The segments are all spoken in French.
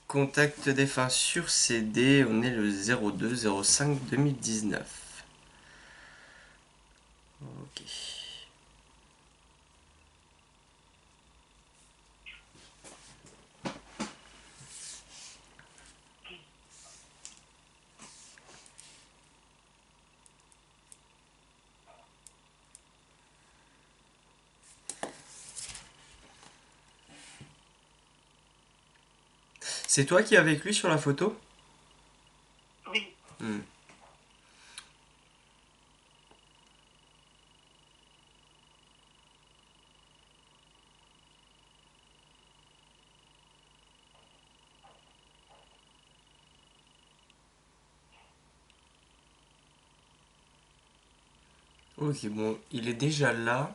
Contact défunt sur CD, on est le 02-05-2019. Ok. C'est toi qui es avec lui sur la photo? Oui, Hmm. Ok, bon, il est déjà là.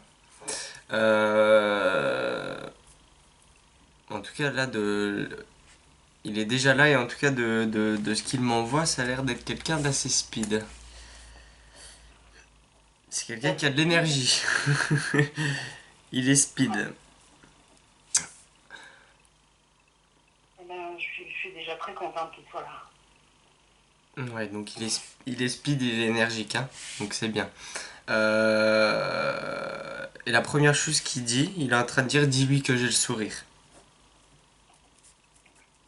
En tout cas, il est déjà là et en tout cas de ce qu'il m'envoie, ça a l'air d'être quelqu'un d'assez speed. C'est quelqu'un qui a assez de speed. l'énergie. Il est speed. Eh ben, je suis déjà très contente qu'il soit là. Ouais, donc il est speed, il est énergique, hein, donc c'est bien. Et la première chose qu'il dit, il est en train de dire dis-lui que j'ai le sourire.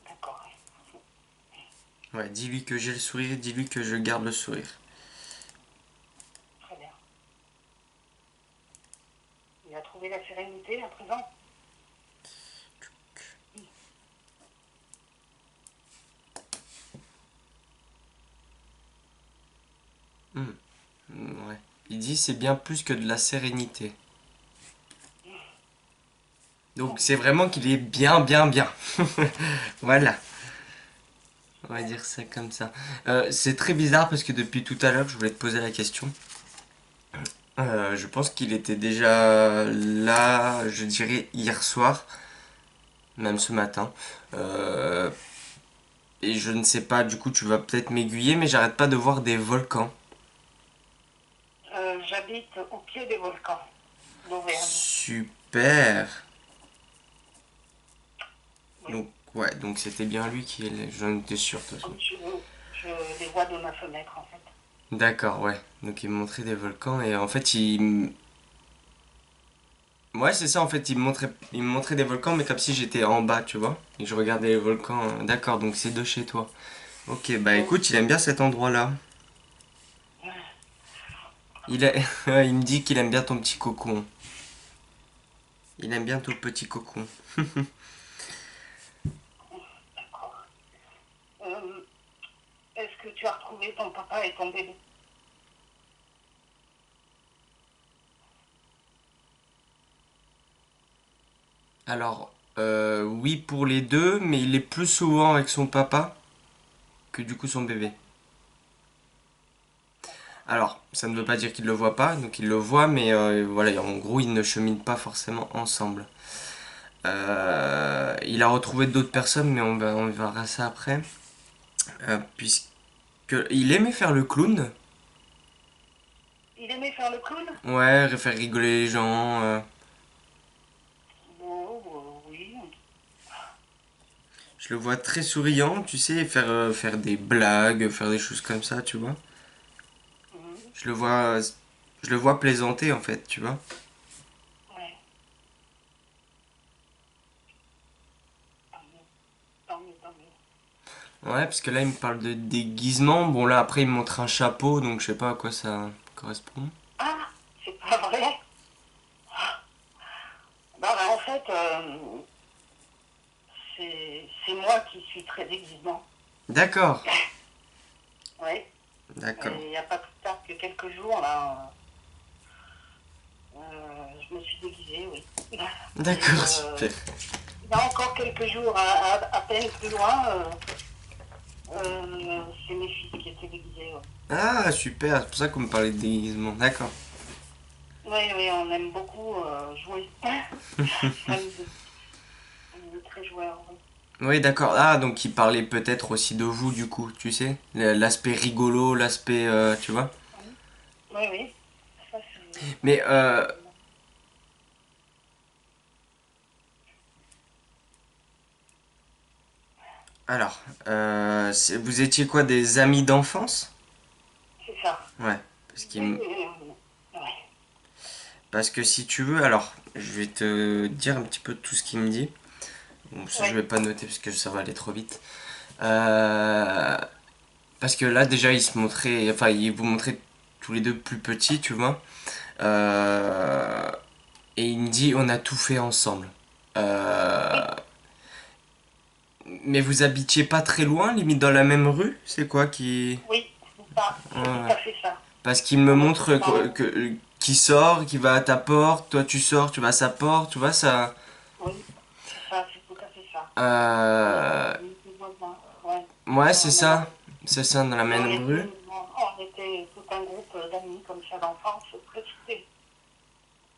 D'accord, Ouais, dis-lui que j'ai le sourire, dis-lui que je garde le sourire. très bien. Il a trouvé la sérénité à présent. Ouais. Il dit c'est bien plus que de la sérénité. Donc Tant c'est mieux, vraiment qu'il est bien, bien, bien. Voilà, on va super. dire ça comme ça. C'est très bizarre parce que depuis tout à l'heure, je voulais te poser la question. Je pense qu'il était déjà là, je dirais hier soir, même ce matin. Euh, et je ne sais pas, du coup, tu vas peut-être m'aiguiller, mais j'arrête pas de voir des volcans. J'habite au pied des volcans d'Auvergne. Super. Oui, Donc ouais, donc c'était bien lui qui est. J'en étais sûr de toute façon. oui, je les vois de ma fenêtre en fait. D'accord, ouais. Donc il me montrait des volcans et en fait ouais, c'est ça en fait, il me montrait des volcans mais comme si j'étais en bas, tu vois. Et je regardais les volcans. D'accord, donc c'est de chez toi. Ok, bah Oui. écoute, il aime bien cet endroit-là. Il me dit qu'il aime bien ton petit cocon. Il aime bien ton petit cocon. D'accord. Euh, Est-ce que tu as retrouvé ton papa et ton bébé? Alors, oui pour les deux, mais il est plus souvent avec son papa que du coup son bébé. D'accord. Alors, ça ne veut pas dire qu'il ne le voit pas, donc il le voit, mais voilà, en gros, ils ne cheminent pas forcément ensemble. Ouais. Il a retrouvé d'autres personnes, mais on verra ça après. Puisque il aimait faire le clown. Il aimait faire le clown? Ouais, faire rigoler les gens. Bon, oui. Je le vois très souriant, tu sais, faire des blagues, faire des choses comme ça, tu vois. Mhm. Je le vois, je le vois plaisanter en fait, tu vois. Ouais. Tant mieux, tant mieux, tant mieux. Ouais, parce que là, il me parle de déguisement. Bon, là, après, il me montre un chapeau, donc je sais pas à quoi ça correspond. Ah, c'est pas vrai? Bah, en fait, c'est moi qui suis très déguisement. D'accord, Oui. d'accord, Et il n'y a pas plus tard que quelques jours, là, je me suis déguisée, oui. Et d'accord, super. il y a encore quelques jours, à peine plus loin, c'est mes fils qui étaient déguisés, oui. Ah, super, c'est pour ça qu'on me parlait de déguisement. D'accord. Oui, oui, on aime beaucoup jouer. Famille de très joueurs, oui. Oui, d'accord. Ah, donc il parlait peut-être aussi de vous, du coup, tu sais. L'aspect rigolo, l'aspect, tu vois. Oui, oui, oui. Ça, Mais, c'est effectivement. Alors, vous étiez quoi, des amis d'enfance? C'est ça. Ouais, parce Oui, qu'il, ouais. parce que si tu veux, alors, je vais te dire un petit peu tout ce qu'il me dit. Bon, ça, je Ouais. vais pas noter parce que ça va aller trop vite. Euh, Parce que là, déjà, il vous montrait tous les deux plus petits, tu vois. Euh, et il me dit, on a tout fait ensemble. Euh, Oui, mais vous habitiez pas très loin, limite dans la même rue? C'est quoi qui... oui, c'est ça. C'est tout Ouais. à fait ça. Parce qu'il me On montre était dans... qui sort, qui va à ta porte, toi tu sors, tu vas à sa porte, tu vois ça. Oui, c'est ça, c'est tout à fait ça. Euh, On était voisins, ouais, ouais, dans la même rue. c'est ça, dans la Et même rue. on était tout un groupe d'amis comme ça d'enfance, très soudés.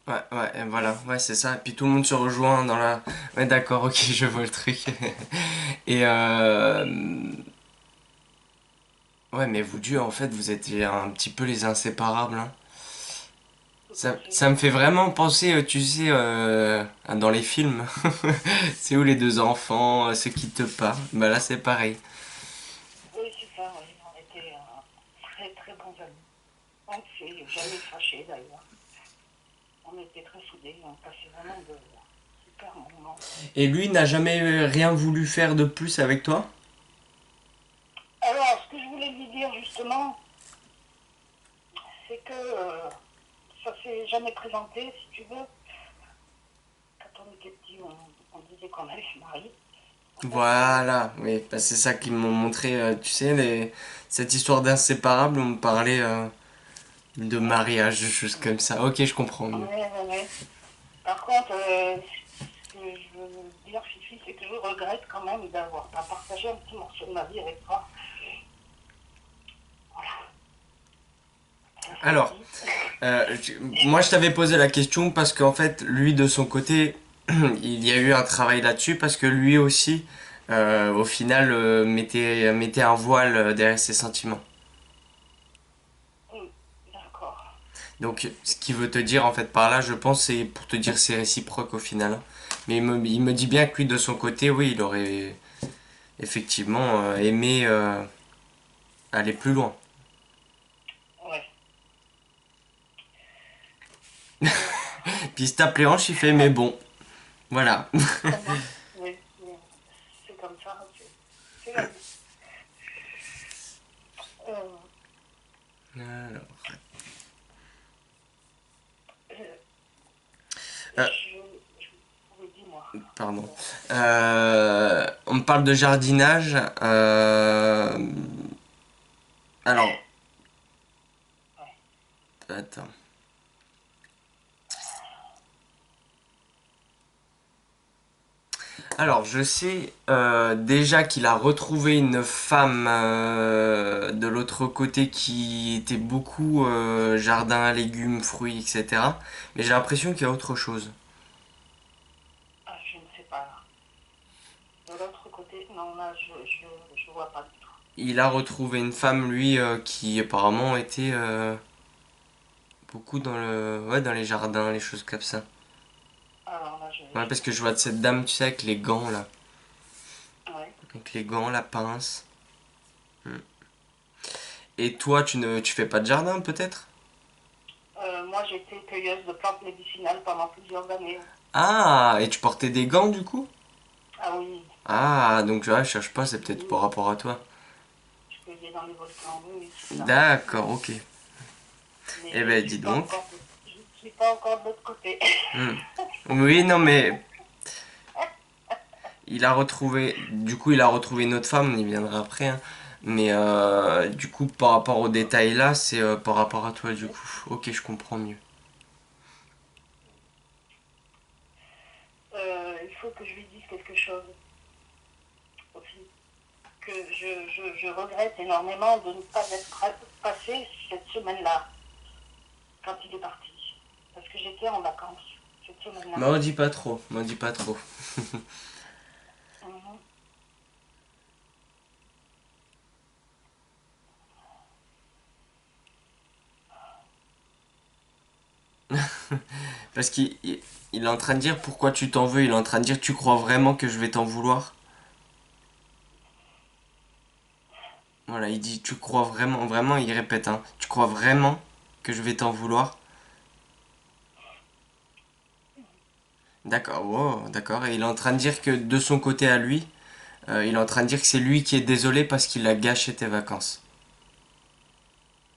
Ouais, ouais, et voilà, ouais, c'est ça. Et puis tout le monde se rejoint dans la. Ouais, d'accord, ok, je vois le truc. Et ouais, mais vous deux, en fait, vous étiez un petit peu les inséparables, hein. Tout à fait. Ça me fait vraiment penser, tu sais, dans les films. C'est où les deux enfants, ceux qui te parlent. Bah là, c'est pareil. Oui, c'est ça, oui. On était très très bons amis. On ne s'est jamais fâchés d'ailleurs. On était très soudés, on passait vraiment de super moments. Et lui n'a jamais rien voulu faire de plus avec toi? Alors, ce que je voulais lui dire justement, c'est que ça s'est jamais présenté, si tu veux. Quand on était petit, on disait qu'on allait se marier. En fait, Voilà, oui, bah, c'est ça qu'ils m'ont montré, tu sais, cette histoire d'inséparable, on me parlait de ouais, mariage, de choses comme ça. Ok, je comprends mieux. ouais, ouais, ouais. Par contre, ce que je veux dire, Fifi, c'est que je regrette quand même d'avoir pas partagé un petit morceau de ma vie avec toi. Ça c'est Alors, dit. moi je t'avais posé la question parce qu'en fait, lui de son côté, il y a eu un travail là-dessus parce que lui aussi, au final, mettait un voile derrière ses sentiments. D'accord. Donc, ce qu'il veut te dire en fait par là, je pense, c'est pour te dire c'est réciproque au final, hein. Mais il me dit bien que lui de son côté, oui, il aurait effectivement aimé aller plus loin. Ouais. Euh, Puis il se tape les hanches, il fait mais bon, voilà. comment Oui, oui, c'est comme ça, c'est la vie. Euh, Alors, euh, euh, je, oui, dis-moi. pardon. On me parle de jardinage. Alors, Ouais. attends. Alors, je sais déjà qu'il a retrouvé une femme de l'autre côté qui était beaucoup jardin, légumes, fruits, etc. Mais j'ai l'impression qu'il y a autre chose. Ah, je ne sais pas. De l'autre côté, non, là, je vois pas du tout. Il a retrouvé une femme, lui, qui apparemment était beaucoup ouais, dans les jardins, les choses comme ça. Alors là, Ouais, parce que je vois de cette dame, tu sais, avec les gants là. ouais. Avec les gants, la pince. Et toi, tu fais pas de jardin, peut-être? Moi, j'étais cueilleuse de plantes médicinales pendant plusieurs années. Ah, et tu portais des gants, du coup? Ah oui, Ah, donc ouais, je cherche pas, c'est peut-être par oui, rapport à toi. je cueillais dans les volcans, oui, oui, c'est ça. D'accord, ok. Mais Eh je ne ben, suis dis pas donc. encore je ne suis pas encore de l'autre côté. Hmm. Oui, non, mais il a retrouvé une autre femme, on y viendra après, hein. Mais du coup, par rapport aux détails là, c'est par rapport à toi, du coup. Ok, je comprends mieux. Il faut que je lui dise quelque chose aussi. Que je regrette énormément de ne pas être passé cette semaine-là, quand il est parti. Parce que j'étais en vacances cette semaine-là. M'en dis pas trop, m'en dis pas trop. Mhm. Parce il est en train de dire pourquoi tu t'en veux, il est en train de dire tu crois vraiment que je vais t'en vouloir? Voilà, il dit, tu crois vraiment, vraiment, il répète, hein, tu crois vraiment que je vais t'en vouloir? D'accord, wow, d'accord. Et il est en train de dire que de son côté à lui, il est en train de dire que c'est lui qui est désolé parce qu'il a gâché tes vacances.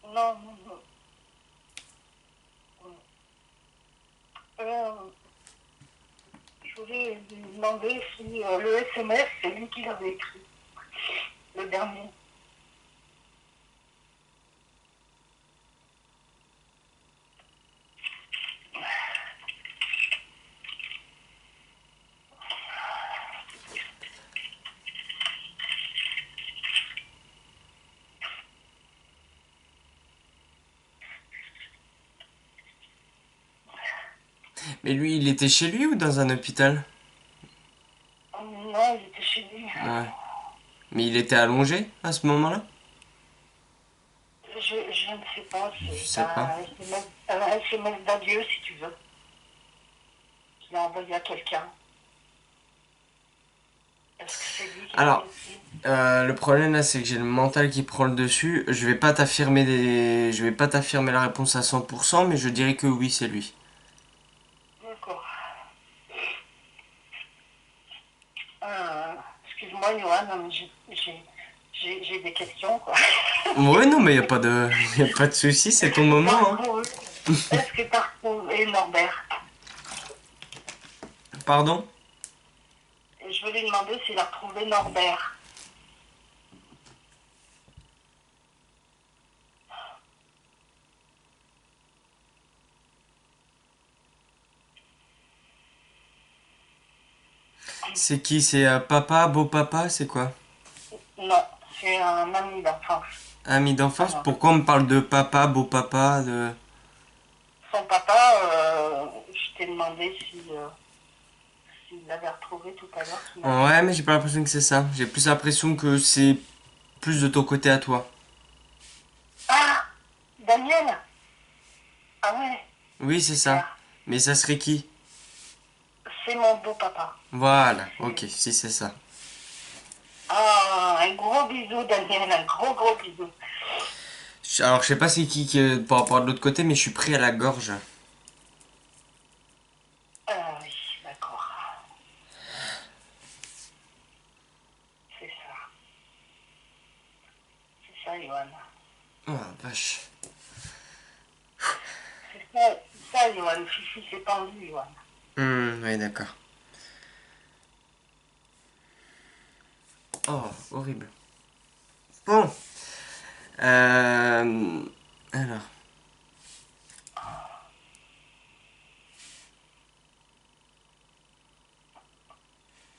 Non, non, non. Euh, je voulais lui demander si le SMS, c'est lui qui l'avait écrit, le dernier. Mais lui, il était chez lui ou dans un hôpital? Non, il était chez lui. Ouais. Mais il était allongé à ce moment-là? Je ne sais pas, Je c'est sais pas. un SMS d'adieu, si tu veux, qu'il a envoyé à quelqu'un. Est-ce que c'est lui qui l'avait Alors, écrit? le problème là, c'est que j'ai le mental qui prend le dessus. Je vais pas t'affirmer la réponse à 100%, mais je dirais que oui, c'est lui. D'accord. Excuse-moi, Johan, mais j'ai des questions, quoi. Ouais, non, mais y a pas de, y a pas de souci, c'est ton moment, hein. Est-ce que t'as retrouvé Norbert? Pardon? Et je veux lui demander s'il a retrouvé Norbert. C'est qui? C'est papa, beau papa, c'est quoi? Non, c'est un ami d'enfance. Ami Ah d'enfance? non. Pourquoi on me parle de papa, beau papa, de... Son papa, je t'ai demandé s'il l'avait retrouvé tout à l'heure, tu m'as dit Ouais, non. mais j'ai pas l'impression que c'est ça. J'ai plus l'impression que c'est plus de ton côté à toi. Ah, Daniel. Ah ouais, Oui, c'est ça. super. Mais ça serait qui? C'est mon beau papa. Voilà, C'est- ok, si c'est ça. Ah, un gros bisou, Daniel, un gros gros bisou. Alors, je sais pas c'est qui est par rapport à de l'autre côté, mais je suis pris à la gorge. Ah oui, d'accord. C'est ça. C'est ça, Johan. Oh, vache. C'est ça, Johan. Fifi s'est pendu, Johan. Ouais, d'accord. Oh, horrible. Bon. Euh... Alors.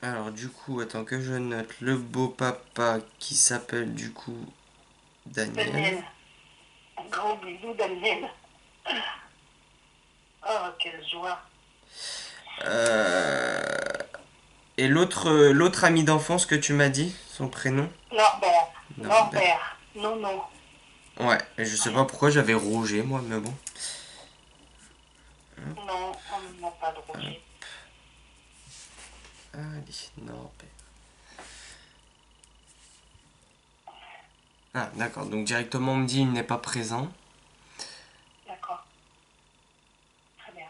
Alors, du coup, attends que je note le beau papa qui s'appelle du coup Daniel. Daniel. Un gros bisou, Daniel. Oh, quelle joie. Euh... Et l'autre ami d'enfance que tu m'as dit, son prénom? Norbert. Norbert. Norbert. Non, non. Ouais, et je sais pas pourquoi j'avais Roger moi, mais bon. Non, on n'a pas de Roger. Allez, Norbert. Ah, d'accord, donc directement on me dit il n'est pas présent. D'accord. Très bien.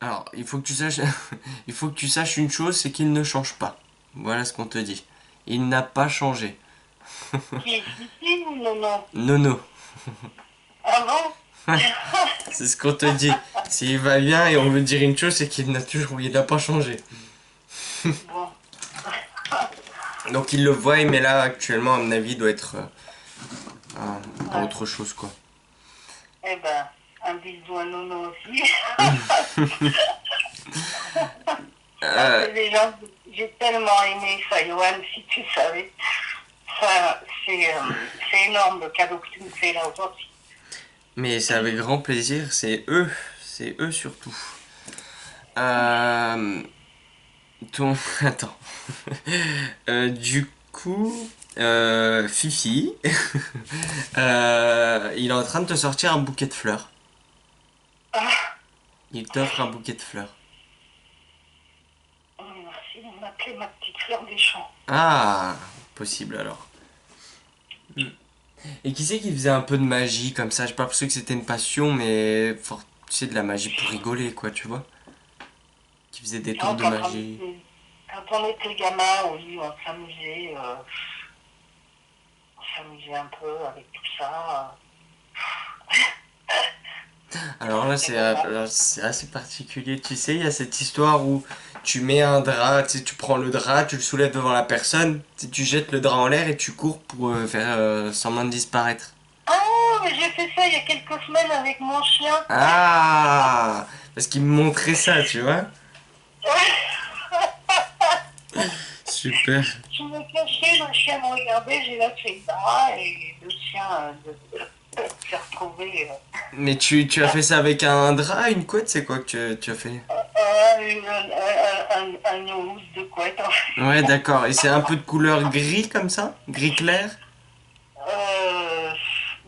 Alors, il faut que tu saches, il faut que tu saches une chose, c'est qu'il ne change pas. Voilà ce qu'on te dit. Il n'a pas changé. Qui est ici ou non, non? Nono. Ah bon? C'est ce qu'on te dit. S'il va bien et on veut dire une chose, c'est il n'a pas changé. Bon. Donc il le voit, mais là actuellement, à mon avis, il doit être dans Ouais. autre chose, quoi. Eh ben, un bisou à Nono aussi. Ça Euh, fait déjà, j'ai tellement aimé ça, Johan, si tu savais. Ça, c'est énorme le cadeau que tu me fais là aujourd'hui. mais c'est avec grand plaisir. C'est eux surtout. Ton, attends. Du coup, Fifi, il est en train de te sortir un bouquet de fleurs. Ah, Il t'offre un bouquet de fleurs. merci de m'appeler ma petite fleur des champs. Ah, possible alors. Mm. Et qui c'est qui faisait un peu de magie comme ça? J'ai pas l'impression que c'était une passion, mais tu sais, de la magie pour rigoler, quoi, tu vois? Qui faisait des tours Non, de magie. quand on était gamin, oui, on s'amusait un peu avec tout ça. Alors là, C'était bon, hein. c'est assez particulier. Tu sais, il y a cette histoire où tu mets un drap, tu sais, tu prends le drap, tu le soulèves devant la personne, tu sais, tu jettes le drap en l'air et tu cours pour faire semblant de disparaître. Ah, mais j'ai fait ça il y a quelques semaines avec mon chien. Ah! Parce qu'il me montrait ça, tu vois? Super. Je me cachais, le chien me regardait, j'ai lâché ça et le chien s'est retrouvé Mais tu as fait ça avec un drap, une couette, c'est quoi que tu as fait? une housse de couette. Ouais, d'accord. Et c'est un peu de couleur gris comme ça? Gris clair? Euh,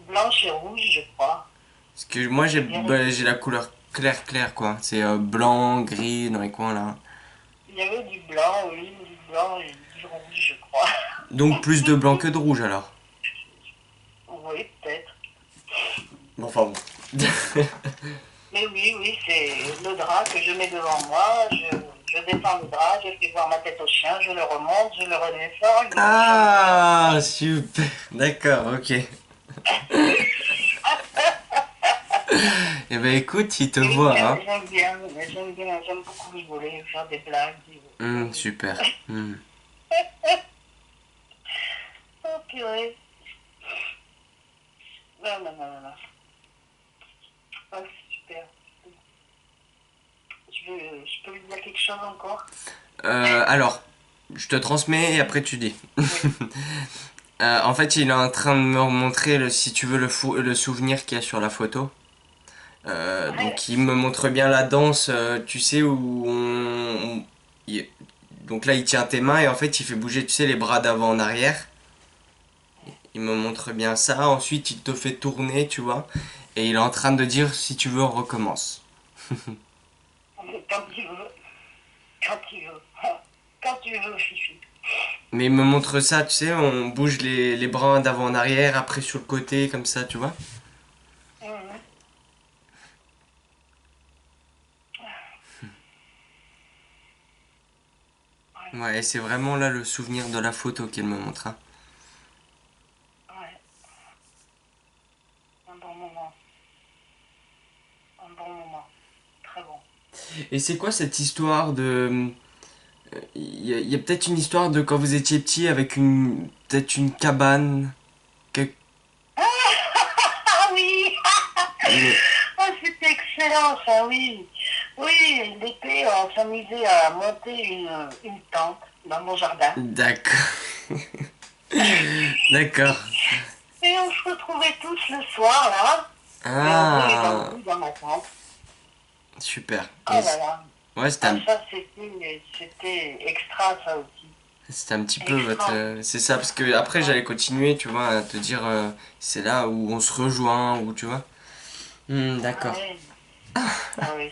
blanche et rouge, je crois. Parce que moi Je vais j'ai vérifier. la couleur clair clair quoi. C'est blanc, gris dans les coins là. Il y avait du blanc, oui, du blanc et du rouge, je crois. Donc plus de blanc que de rouge alors. Oui, peut-être. Bon, enfin bon. Mais oui, oui, c'est le drap que je mets devant moi. Je descends le drap, je fais voir ma tête au chien, je le remonte, je le redescends, il me touche un doigt. Ah, super. D'accord, ok. Eh ben écoute, il te Et voit, hein. j'aime bien, j'aime beaucoup rigoler, faire des blagues. Oui. Super. Hmm. Oh, purée. Non, non, non, non, non. Ah, c'est super. Je peux lui dire quelque chose encore? Alors, je te transmets et après tu dis. Oui. En fait, il est en train de me remontrer, si tu veux, le souvenir qu'il y a sur la photo. Ouais. Donc il me montre bien la danse, tu sais, donc là, il tient tes mains et en fait, il fait bouger, tu sais, les bras d'avant en arrière. Il me montre bien ça. Ensuite, il te fait tourner, tu vois. Et il est en train de dire, si tu veux, on recommence. Quand tu veux, quand tu veux. Quand tu veux, Fifi. Mais il me montre ça, tu sais, on bouge les bras d'avant en arrière, après sur le côté, comme ça, tu vois. Mhm. Ouais, Ouais, et c'est vraiment là le souvenir de la photo qu'il me montre, hein. ouais. Un bon moment. Un bon moment. Très bon. Et c'est quoi cette histoire de... Il y a peut-être une histoire de quand vous étiez petit avec peut-être une cabane. quel- Ah oui! Ouais. Ah, c'était excellent, ça, oui. Oui, l'été, on s'amusait à monter une tente dans mon jardin. D'accord. D'accord. Et on se retrouvait tous le soir, là, et on jouait les Ah, bambous dans ma tente. super. Oh là là. Ouais, Ah, ça, c'était extra, ça aussi. c'était un petit peu votre. Extra. C'est ça, parce que après Ouais. j'allais continuer, tu vois, à te dire, c'est là où on se rejoint, ou tu vois. Ah D'accord. oui, ah oui,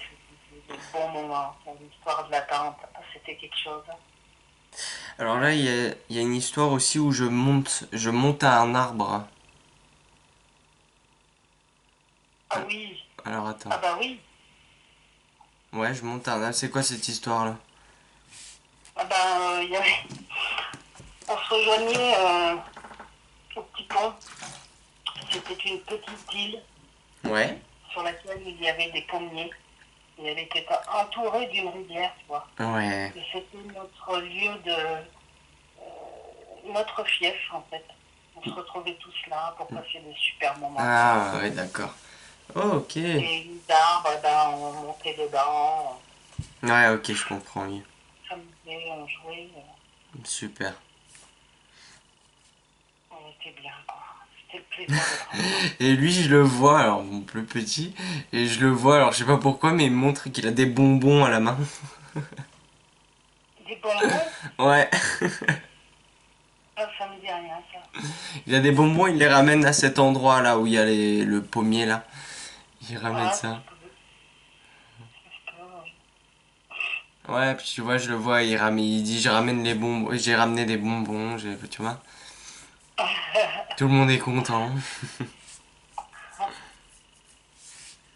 c'était des bons moments. L'histoire de la tente, ah, c'était quelque chose. Alors là, il y a une histoire aussi où je monte à un arbre. Ah oui, Alors attends. ah bah oui. Ouais, je monte à un arbre. C'est quoi cette histoire-là? Ah ben, on se rejoignait au petit pont. C'était une petite île Ouais. sur laquelle il y avait des pommiers. Et elle était entourée d'une rivière, tu vois. Ouais. Et c'était notre lieu notre fief, en fait. On se retrouvait tous là pour passer des super moments. Ah, ouais, d'accord. Oh, ok. Et les arbres, eh ben, on montait dedans, Ouais, ok, je comprends mieux. on s'amusait, on jouait, Super. on était bien, quoi. C'était le plaisir d'être enfant. Et lui, je le vois, alors mon plus petit, et je le vois, alors je sais pas pourquoi, mais il me montre qu'il a des bonbons à la main. Des bonbons, Ouais, ah, ça me dit rien, ça. il a des bonbons, il les ramène à cet endroit là où il y a le pommier là. Il ramène Ah, ça. je peux, Ouais, puis tu vois, je le vois, il dit je ramène les bonbons, j'ai ramené des bonbons, tu vois. Tout le monde est content.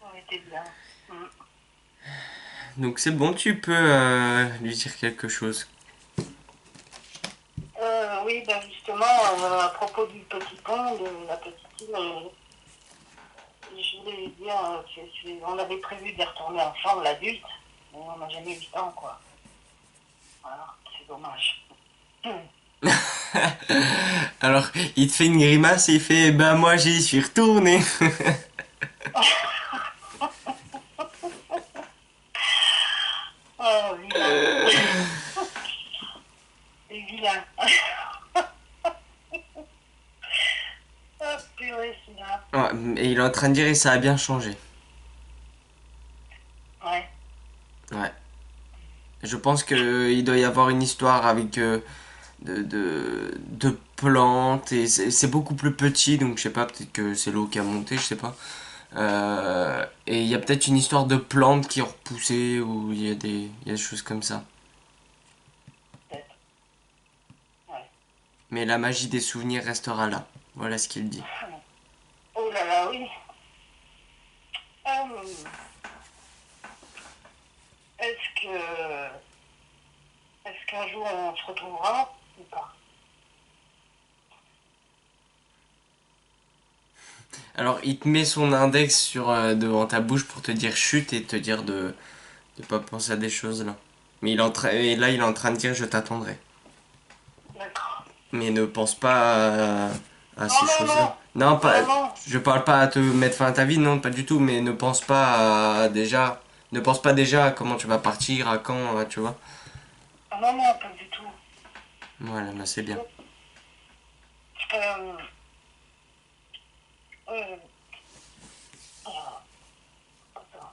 On était bien. Mm. Donc c'est bon, tu peux lui dire quelque chose. Oui, ben justement, à propos du petit pont, de la petite île, je voulais lui dire on avait prévu d'y retourner ensemble, l'adulte, mais on n'a jamais eu le temps, quoi. Voilà, c'est dommage. Alors, il te fait une grimace et il fait bah moi j'y suis retourné. Oh, vilain. C'est vilain. Oh, purée, celui-là. Ouais, et il est en train de dire et ça a bien changé. Ouais, Ouais. Je pense qu'il doit y avoir une histoire avec de plantes et c'est beaucoup plus petit donc je sais pas, peut-être que c'est l'eau qui a monté, je sais pas. Et il y a peut-être une histoire de plantes qui ont repoussé ou il y a des choses comme ça. peut-être. Ouais. Mais la magie des souvenirs restera là. Voilà ce qu'il dit. Oh là là, oui. Euh, est-ce que, est-ce qu'un jour on se retrouvera ou pas? Alors il te met son index sur devant ta bouche pour te dire chute et te dire de pas penser à des choses là. Mais et là il est en train de dire je t'attendrai. D'accord. Mais ne pense pas à Non, ces non, non. choses-là. Non, pas, Non, non. je parle pas à te mettre fin à ta vie, non, pas du tout, mais ne pense pas déjà, ne pense pas déjà à comment tu vas partir, à quand, tu vois. Ah, non, non, pas du tout. Voilà, bah c'est bien. Euh, euh, ah, attends,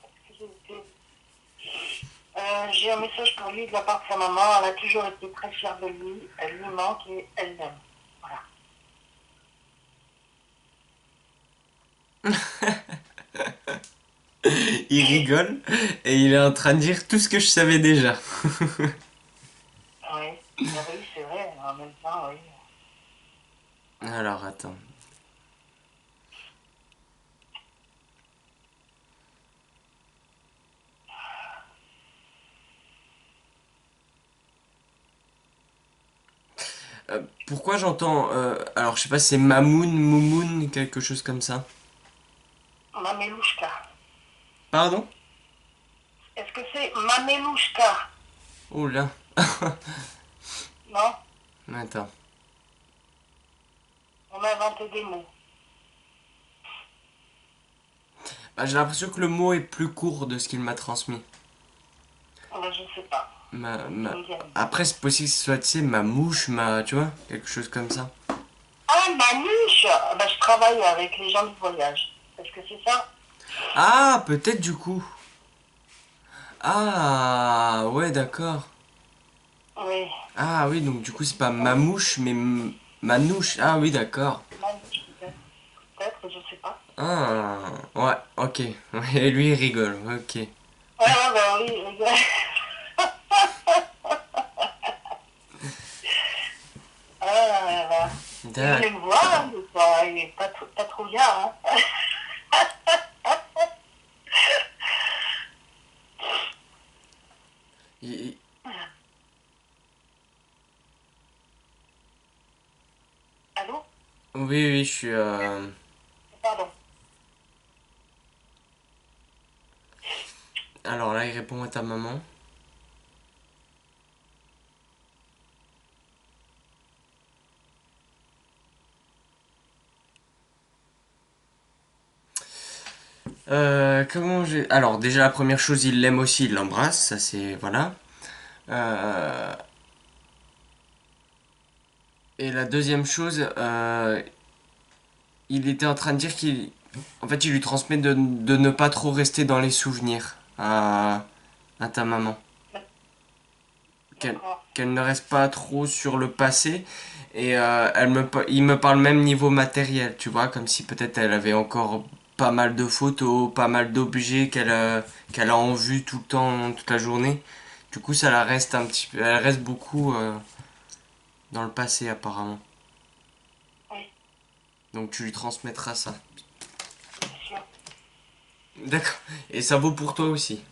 j'ai un message pour lui de la part de sa maman. Elle a toujours été très fière de lui. Elle lui manque et elle l'aime. Voilà. Il rigole et il est en train de dire tout ce que je savais déjà. Oui, ah oui, c'est vrai. En même temps, oui. Alors attends. Pourquoi j'entends, alors je sais pas si c'est Mamoun, Moumoun, quelque chose comme ça. Mamelouchka. Pardon? Est-ce que c'est Mamelouchka? Oh là. Non? Attends. On a inventé des mots. Bah, j'ai l'impression que le mot est plus court de ce qu'il m'a transmis. Ben, je ne sais pas. Ça me dit rien. Après, c'est possible que ce soit, tu sais, ma mouche, tu vois, quelque chose comme ça. Ah, Manouche! Ben, je travaille avec les gens du voyage. Est-ce que c'est ça? Ah, peut-être du coup. Ah, ouais, d'accord. Oui. Ah oui, donc du coup, c'est pas ma mouche, mais manouche. Ah oui, d'accord. Manouche, peut-être. Peut-être, je ne sais pas. Ah, ouais, ok. Et lui, il rigole, ok. Ah, ben oui, exact. Ah là là. Il D'accord. venait me voir, mais pas, il est pas trop bien, hein. Il- Allô? Oui, oui, je suis. Pardon. Alors là, il répond à ta maman. Comment j'ai. Alors, déjà, la première chose, il l'aime aussi, il l'embrasse, ça c'est. Voilà. Euh, Et la deuxième chose, il était en train de dire qu'il. En fait, il lui transmet de ne pas trop rester dans les souvenirs à ta maman. Qu'elle D'accord. qu'elle ne reste pas trop sur le passé. Et il me parle même niveau matériel, tu vois, comme si peut-être elle avait encore pas mal de photos, pas mal d'objets qu'elle a en vue tout le temps, toute la journée. Du coup, ça la reste un petit peu. Elle reste beaucoup dans le passé, apparemment. Oui. Donc tu lui transmettras ça. c'est sûr. D'accord. Et ça vaut pour toi aussi.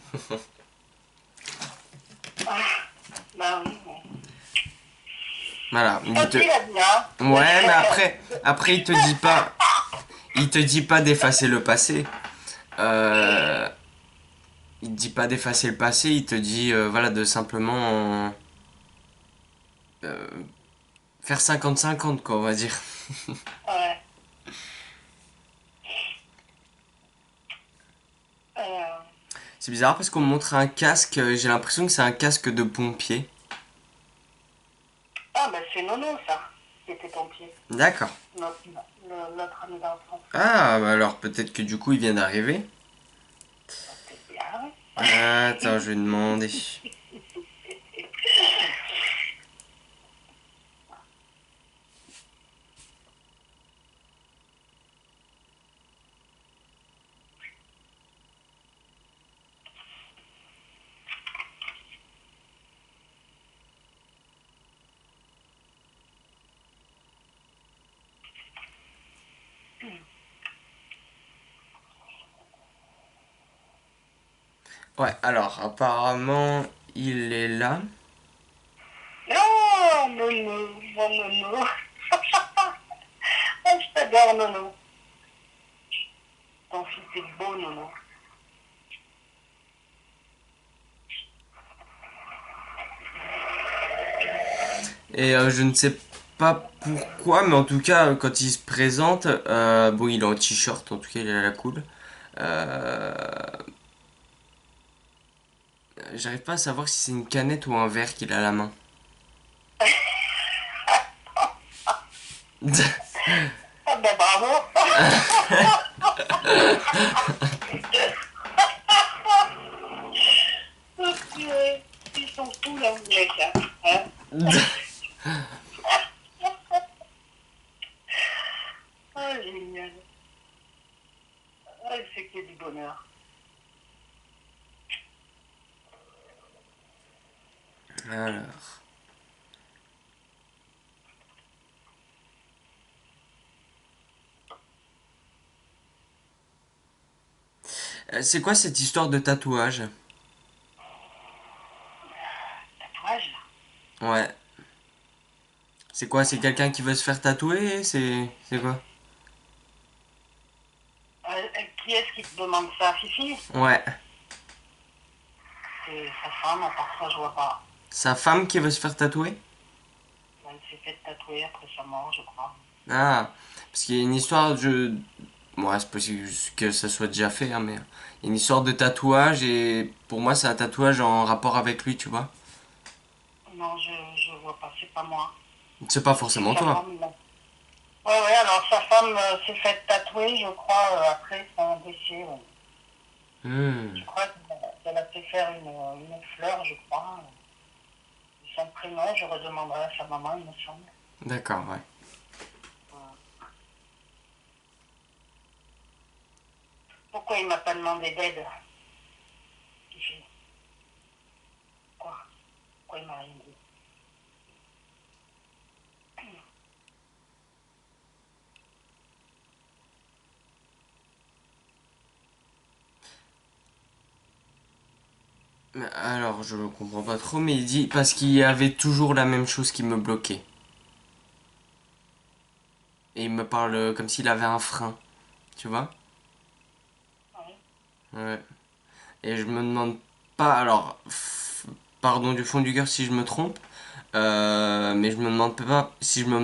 Ah, bah oui, bon. Voilà. Ok, la bien. Ouais, mais après il te dit pas d'effacer le passé. Euh, il te dit pas d'effacer le passé, il te dit, voilà, de simplement euh, faire 50-50, quoi, on va dire. Ouais. Euh, C'est bizarre parce qu'on me montre un casque, j'ai l'impression que c'est un casque de pompier. Ah, bah c'est Nono, ça, qui était pompier. D'accord. Notre ami d'enfance. Ah, bah alors peut-être que du coup il vient d'arriver. Ça, c'est bien. Attends, je vais demander. Ouais, alors apparemment il est là. Non, Nono, mon Nono. Ah, je t'adore, Nono. Ton fils est beau, Nono. Et je ne sais pas pourquoi, mais en tout cas, quand il se présente, bon, il est en t-shirt, en tout cas, il est à la cool. Euh, J'arrive pas à savoir si c'est une canette ou un verre qu'il a à la main. Ah, ben bravo. Oh, purée. Ils sont fous, là, vous mecs, là. Hein. Ah, génial. Ah, c'est que du bonheur. Alors. C'est quoi cette histoire de tatouage? Tatouage, là. Ouais. C'est quoi? C'est quelqu'un qui veut se faire tatouer? C'est quoi? Qui est-ce qui te demande ça, Fifi? Ouais. C'est sa femme, à part ça, je vois pas. Sa femme qui veut se faire tatouer? Elle s'est fait tatouer après sa mort, je crois. Ah. Parce qu'il y a une histoire, ouais, c'est possible que ça soit déjà fait, hein, mais il y a une histoire de tatouage et pour moi c'est un tatouage en rapport avec lui, tu vois. Non, je vois pas, c'est pas moi. C'est pas C'est forcément sa toi. femme, non. Ouais, ouais, alors sa femme s'est faite tatouer, je crois, après son décès. Ouais. Hmm. Je crois qu'elle a fait faire une fleur, je crois. Son prénom, je redemanderai à sa maman, il me semble. D'accord, ouais. Pourquoi il m'a pas demandé d'aide? Quoi? Pourquoi il m'a rien dit? Mais alors, je comprends pas trop, mais il dit parce qu'il y avait toujours la même chose qui me bloquait. Et il me parle comme s'il avait un frein, tu vois. Oui. Ouais. Et je me demande pas, alors, pardon du fond du cœur si je me trompe, mais je me demande pas si je me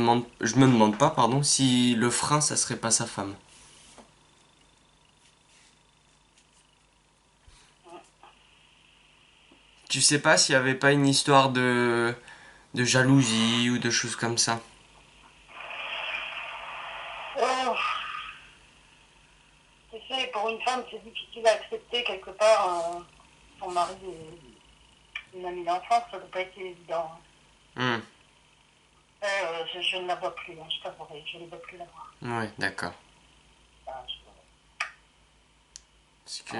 demande pas, pardon, si le frein ça serait pas sa femme. Tu sais pas s'il y avait pas une histoire de jalousie ou de choses comme ça. Oh, tu sais, pour une femme, c'est difficile à accepter quelque part. Son mari est une amie d'enfance, ça ne doit pas être évident. Hmm. Je ne la vois plus, hein, je t'avouerai, je ne veux plus la voir. Ouais, d'accord. Ah, Parce que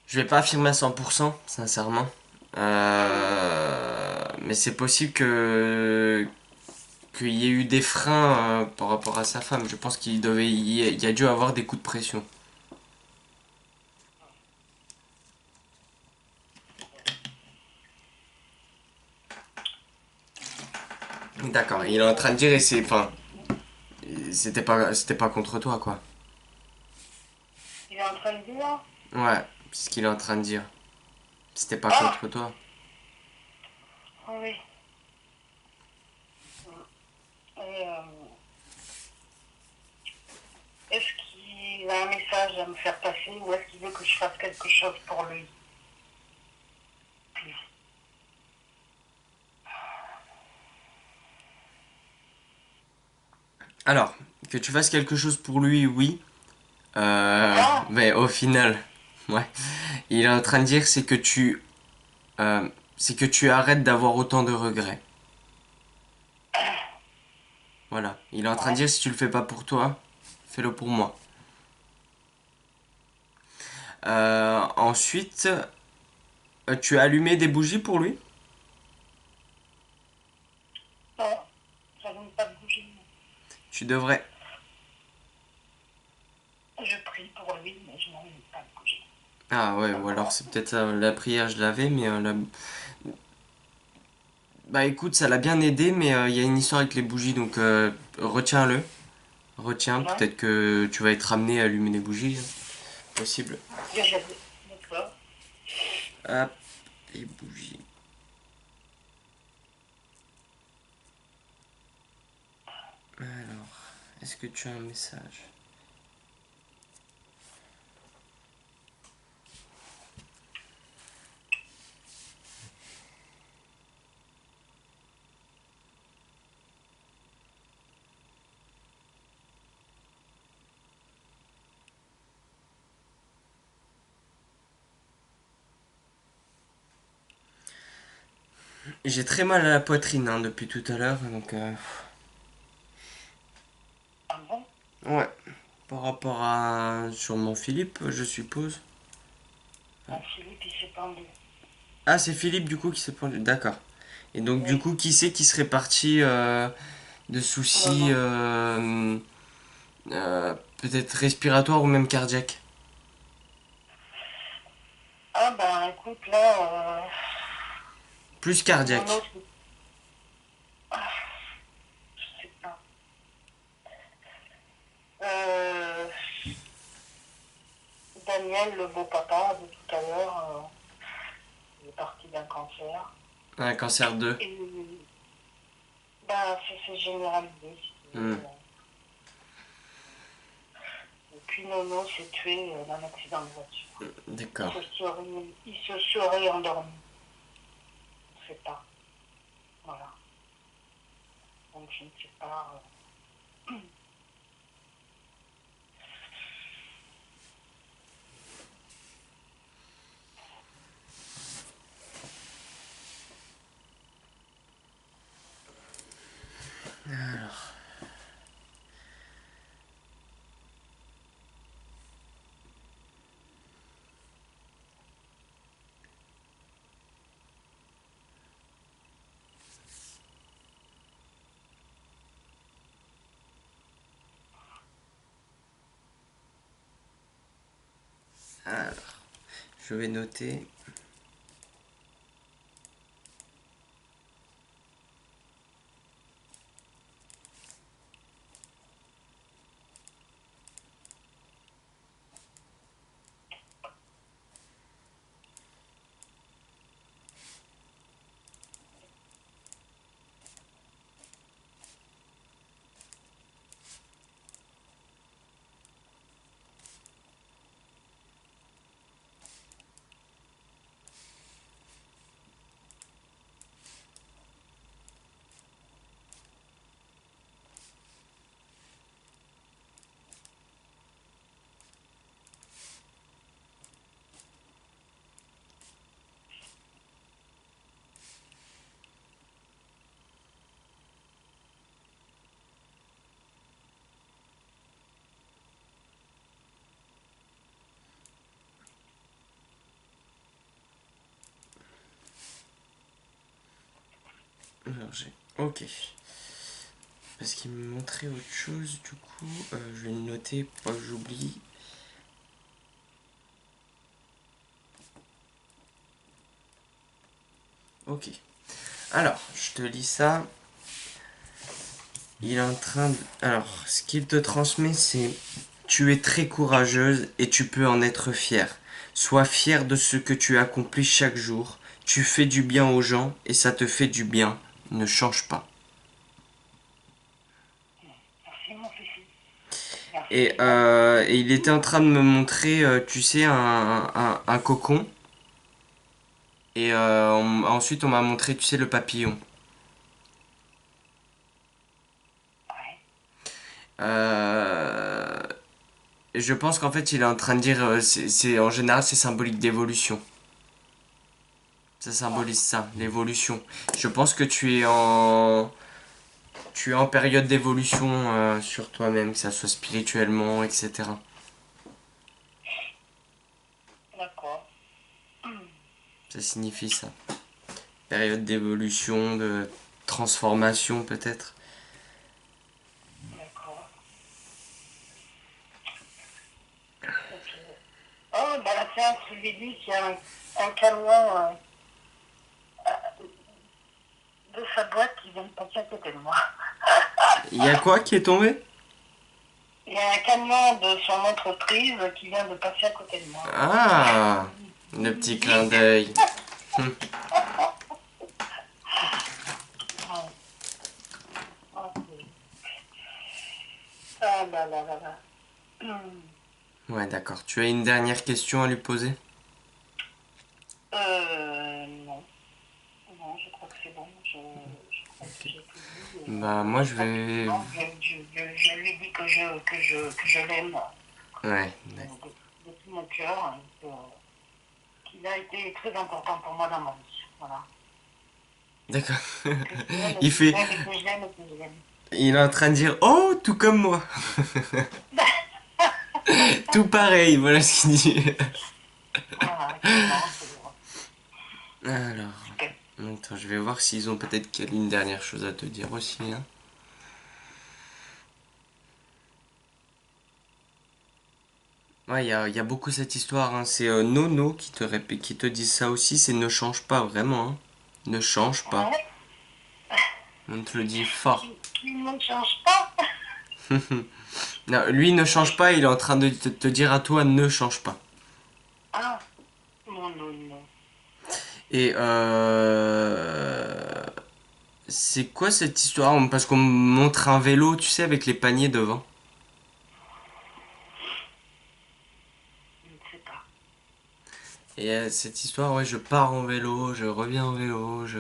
je vais pas affirmer à 100%, sincèrement. Mais c'est possible qu'il y ait eu des freins par rapport à sa femme. Je pense il y a dû avoir des coups de pression. D'accord, il est en train de dire, et c'est, enfin, c'était pas contre toi, quoi. Il est en train de dire. Ouais, c'est ce qu'il est en train de dire. C'était pas Ah, contre toi. oui. Et, est-ce qu'il a un message à me faire passer ou est-ce qu'il veut que je fasse quelque chose pour lui? Alors, que tu fasses quelque chose pour lui, oui. Ah, Mais au final, ouais. Il est en train de dire, c'est que tu arrêtes d'avoir autant de regrets. Voilà. Il est en train de ouais. dire, si tu le fais pas pour toi, fais-le pour moi. Ensuite, tu as allumé des bougies pour lui? Non, j'allume pas de bougie. Tu devrais. Je prie pour lui, mais je n'allume pas de bougie. Ah ouais, ou alors c'est peut-être la prière, je l'avais, mais bah écoute, ça l'a bien aidé, mais il y a une histoire avec les bougies, donc retiens-le. Retiens, Ouais, peut-être que tu vas être amené à allumer des bougies, hein. Possible. déjà, d'accord. Hop, les bougies. Alors, est-ce que tu as un message? J'ai très mal à la poitrine hein, depuis tout à l'heure, donc Ah bon? ouais. Par rapport à sûrement Philippe, je suppose. Ah, Philippe, il s'est pendu. Ah, c'est Philippe du coup qui s'est pendu. D'accord. Et donc du Oui, coup, qui c'est qui serait parti de non, soucis non. peut-être respiratoires ou même cardiaques? Ah, ben, écoute, là, Plus Nono, cardiaque. je sais pas. Euh, Daniel, le beau papa de tout à l'heure, il est parti d'un cancer. Un cancer 2. Et ben, ça s'est généralisé, si tu veux. Hmm, Et puis Nono s'est tué d'un accident de voiture. d'accord. Il se serait endormi. On ne sait pas. Voilà. Donc je ne sais pas. Alors, je vais noter. Alors, ok. Parce qu'il me montrait autre chose, du coup, je vais le noter pour pas que j'oublie. Ok. Alors, je te lis ça. Il est en train de... Alors, ce qu'il te transmet, c'est: tu es très courageuse et tu peux en être fière. Sois fière de ce que tu accomplis chaque jour. Tu fais du bien aux gens et ça te fait du bien. Ne change pas. Merci, mon fils. Merci, Et, Sylvain. il était en train de me montrer, tu sais, un cocon. Et ensuite, on m'a montré, tu sais, le papillon. Ouais. Euh, et je pense qu'en fait, il est en train de dire, en général, c'est symbolique d'évolution. Ça Ouais. symbolise ça, l'évolution. Je pense que tu es en période d'évolution sur toi-même, que ça soit spirituellement, etc. D'accord. Ça signifie ça. Période d'évolution, de transformation peut-être. D'accord. Ok. Oh, bah là, tiens, je lui ai dit qu'il y a un camion de sa boîte qui vient de passer à côté de moi. Il y a quoi qui est tombé? Il y a un camion de son entreprise qui vient de passer à côté de moi. Ah, le petit clin d'œil. Ouais. Ok. Ah là là là là. Ouais, d'accord. Tu as une dernière question à lui poser? Non. Non, je crois que c'est bon. Je crois que j'ai tout dit. Bah, moi je vais. Effectivement, je lui dis que je l'aime Ouais, de tout mon cœur, et qu'il a été très important pour moi dans ma vie. Voilà. d'accord. Que je l'aime et Il que je fait. l'aime et que je l'aime et que je l'aime. Il est en train de dire: oh, tout comme moi. Tout pareil, voilà ce qu'il dit. Voilà, excellent, c'est bon. Alors, Super. attends, je vais voir s'ils ont peut-être une dernière chose à te dire aussi, hein. Ouais, il y a beaucoup cette histoire, hein. C'est Nono qui te dit ça aussi, c'est ne change pas vraiment, hein. Ne change pas. Ouais, On te le dit fort. il ne change pas. Non, lui ne change pas, il est en train de te dire à toi: ne change pas. Ah, non, non, non. Et c'est quoi cette histoire? Parce qu'on me montre un vélo, tu sais, avec les paniers devant. Je ne sais pas. Et cette histoire, ouais, je pars en vélo, je reviens en vélo, je...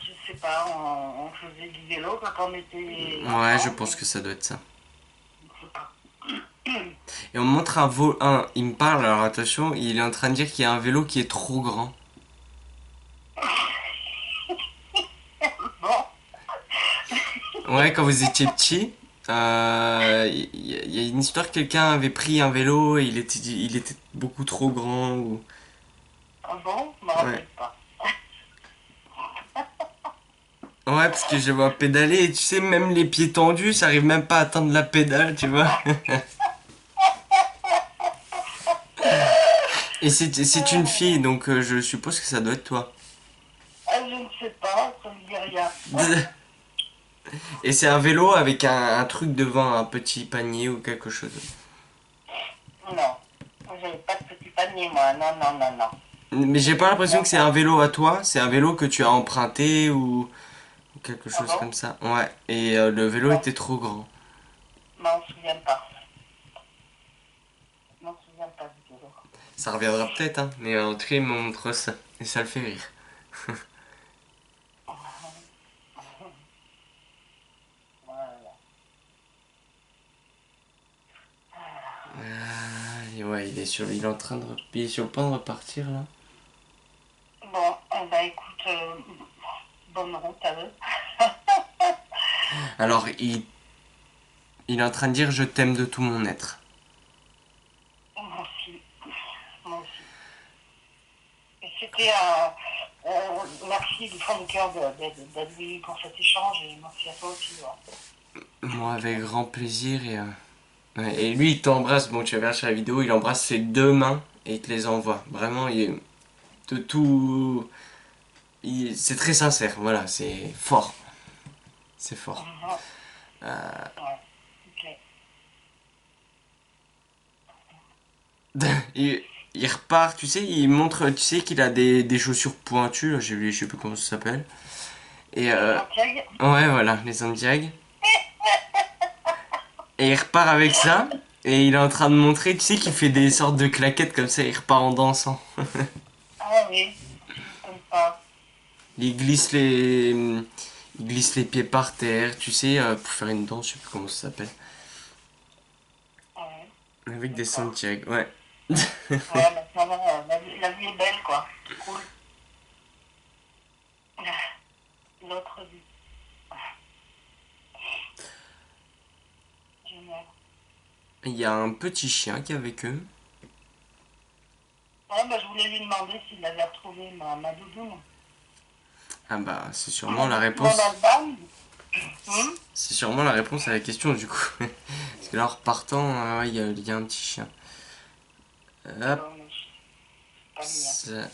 Je sais pas, on faisait du vélo quand on était Ouais, je enfant, pense mais que ça doit être ça. je ne sais pas. Et on me montre il me parle, alors attention, il est en train de dire qu'il y a un vélo qui est trop grand. Bon, Ouais, quand vous étiez petit, il y a une histoire que quelqu'un avait pris un vélo et il était beaucoup trop grand. Ou... ah bon, je me Ouais. rappelle pas. Ouais, parce que je vois pédaler et tu sais, même les pieds tendus, ça arrive même pas à atteindre la pédale, tu vois. Et c'est une fille, donc je suppose que ça doit être toi. Ah, je ne sais pas, ça me dit rien. Et c'est un vélo avec un truc devant, un petit panier ou quelque chose. Non, j'avais pas de petit panier, moi. Non, non, non, non. Mais j'ai pas l'impression Effectivement que c'est un pas. vélo à toi, c'est un vélo que tu as emprunté ou quelque Ah chose bon? comme ça. Ouais, et le vélo Non, était trop grand. je m'en souviens pas. Je m'en souviens pas du tout. Ça reviendra peut-être, hein, mais en tout cas, il me montre ça. Et ça le fait rire. Voilà. Ah, et ouais, il est en train de, il est sur le point de repartir là. Bon, eh ben, écoute, bonne route à eux. Alors, il est en train de dire: je t'aime de tout mon être. Moi aussi. Moi aussi. Et c'était un. Merci du fond du cœur d'être venu pour cet échange et merci à toi aussi. Ouais. Moi, avec grand plaisir. Ouais, et lui, il t'embrasse. Bon, tu vas voir sur la vidéo, il embrasse ses deux mains et il te les envoie. Vraiment, il est de tout. C'est très sincère. Voilà, c'est fort. C'est fort. Mhm. Euh, Ouais. Ok. il, il repart, tu sais, il montre, tu sais qu'il a des chaussures pointues. Là, je sais plus comment ça s'appelle. Et Les Santiago. ouais, voilà, les Santiago. Et il repart avec ça. Et il est en train de montrer, tu sais, qu'il fait des sortes de claquettes comme ça. Il repart en dansant. Ah oui, ça m'étonne pas. Il glisse les, il glisse les pieds par terre, tu sais, pour faire une danse, je sais plus comment ça s'appelle. Ouais, Avec des d'accord. Santiago, ouais. Ouais, maintenant, la vie est belle, quoi. C'est cool. L'autre vie. Génial. Il y a un petit chien qui est avec eux. Ouais, bah, je voulais lui demander s'il avait retrouvé ma doudoune. Ah bah, c'est sûrement la Mon réponse. album. Hum. C'est sûrement la réponse à la question du coup. Parce que là, en repartant, ouais, il y a un petit chien. Hop, Bon, mais c'est pas mignon. ça-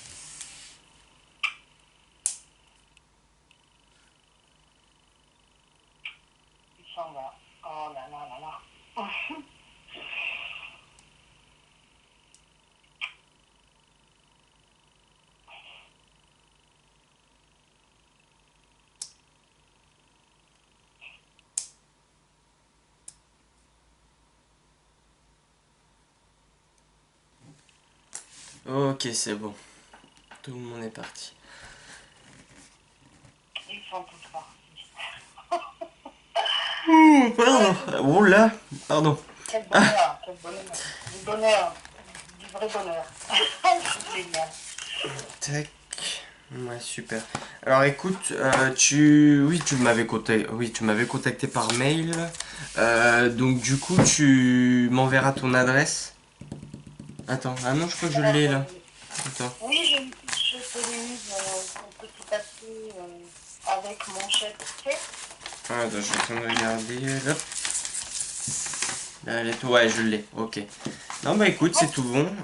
Il s'en va. Oh là là là là. Ok, c'est bon. Tout le monde est parti. Ils sont tous partis. Ouh, Ouais, pardon. Oh là, pardon. quel bonheur, quel bonheur. Du bonheur, du vrai bonheur. C'est génial. Tac. Ouais, super. Alors écoute, oui, tu m'avais contacté par mail. Donc du coup, tu m'enverras ton adresse. Attends, ah non, je crois que je l'ai là. Attends. Oui, je te l'ai mise petit à petit avec mon chef. Tu sais, Ah, attends, je suis en train de regarder. Hop. Là, elle est... Ouais, je l'ai. Ok. Non, bah écoute, c'est tout bon.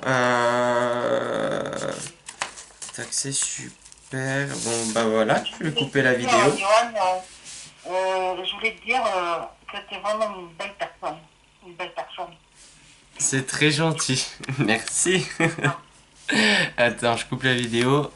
Tac, c'est super. Bon, bah voilà, je je vais voulais couper te la dire, vidéo. Johan, je voulais te dire que tu es vraiment une belle personne. Une belle personne. C'est très gentil. Merci. Ah, Attends, je coupe la vidéo.